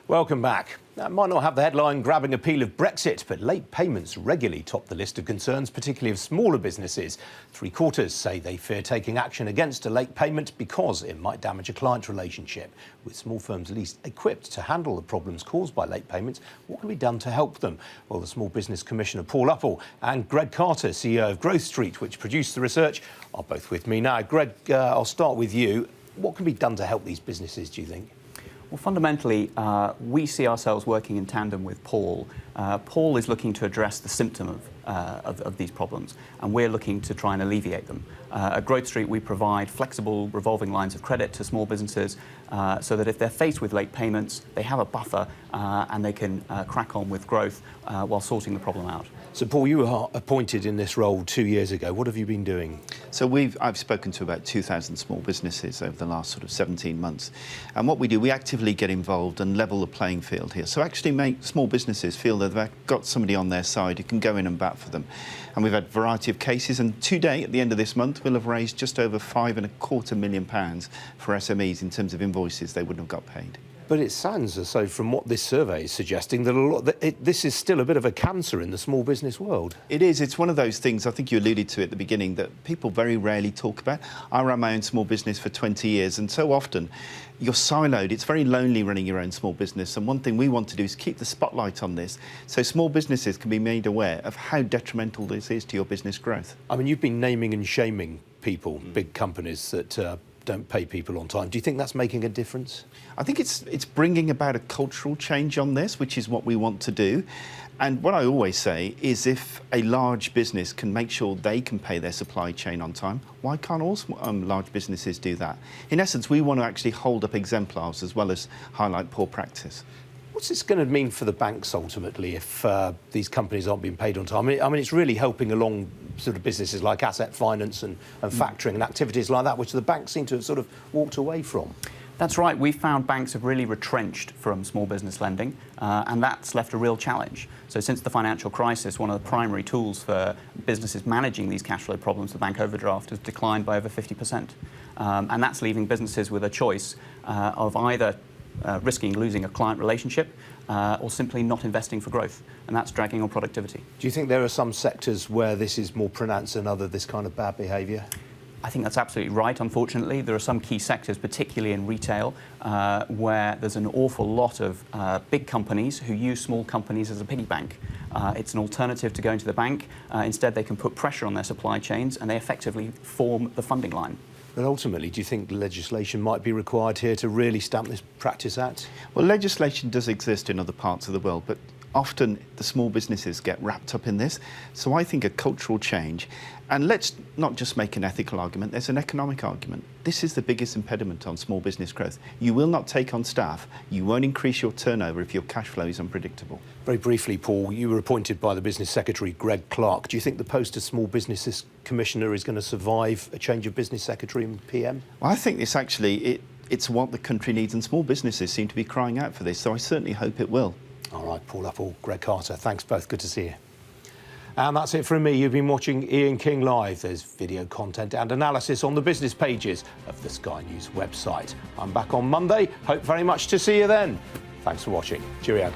Welcome back. That might not have the headline-grabbing appeal of Brexit, but late payments regularly top the list of concerns, particularly of smaller businesses. Three-quarters say they fear taking action against a late payment because it might damage a client relationship. With small firms least equipped to handle the problems caused by late payments, what can be done to help them? Well, the Small Business Commissioner Paul Uppal and Greg Carter, CEO of Growth Street, which produced the research, are both with me now. Greg, I'll start with you. What can be done to help these businesses, do you think? Well, fundamentally, we see ourselves working in tandem with Paul. Paul is looking to address the symptom of these problems, and we're looking to try and alleviate them. At Growth Street, we provide flexible revolving lines of credit to small businesses so that if they're faced with late payments, they have a buffer and they can crack on with growth while sorting the problem out. So, Paul, you were appointed in this role 2 years ago. What have you been doing? So I've spoken to about 2,000 small businesses over the last sort of 17 months. And what we do, we actively get involved and level the playing field here. So actually make small businesses feel that they've got somebody on their side who can go in and bat for them. And we've had a variety of cases. And today, at the end of this month, we'll have raised just over £5.25 million for SMEs in terms of invoices they wouldn't have got paid. But it sounds as though, from what this survey is suggesting, that this is still a bit of a cancer in the small business world. It is. It's one of those things, I think you alluded to at the beginning, that people very rarely talk about. I ran my own small business for 20 years, and so often you're siloed. It's very lonely running your own small business, and one thing we want to do is keep the spotlight on this so small businesses can be made aware of how detrimental this is to your business growth. I mean, you've been naming and shaming people, big companies that don't pay people on time. Do you think that's making a difference? I think it's bringing about a cultural change on this, which is what we want to do. And what I always say is if a large business can make sure they can pay their supply chain on time, why can't all large businesses do that? In essence, we want to actually hold up exemplars as well as highlight poor practice. What's this going to mean for the banks ultimately if these companies aren't being paid on time? I mean, it's really helping along sort of businesses like asset finance and factoring and activities like that, which the banks seem to have sort of walked away from. That's right. We found banks have really retrenched from small business lending, and that's left a real challenge. So since the financial crisis, one of the primary tools for businesses managing these cash flow problems, the bank overdraft, has declined by over 50%. And that's leaving businesses with a choice of either risking losing a client relationship or simply not investing for growth, and that's dragging on productivity. Do you think there are some sectors where this is more pronounced than others, this kind of bad behaviour? I think that's absolutely right, unfortunately. There are some key sectors, particularly in retail, where there's an awful lot of big companies who use small companies as a piggy bank. It's an alternative to going to the bank. Instead, they can put pressure on their supply chains, and they effectively form the funding line. But ultimately, do you think legislation might be required here to really stamp this practice out? Well, legislation does exist in other parts of the world, but often the small businesses get wrapped up in this. So I think a cultural change, and let's not just make an ethical argument, there's an economic argument. This is the biggest impediment on small business growth. You will not take on staff, you won't increase your turnover if your cash flow is unpredictable. Very briefly, Paul, you were appointed by the Business Secretary, Greg Clark. Do you think the post of Small Business Commissioner is going to survive a change of Business Secretary and PM? Well, I think this actually, it's what the country needs, and small businesses seem to be crying out for this, so I certainly hope it will. All right, Paul Uppal, Greg Carter, thanks both. Good to see you. And that's it from me. You've been watching Ian King Live. There's video content and analysis on the business pages of the Sky News website. I'm back on Monday. Hope very much to see you then. Thanks for watching. Cheerio.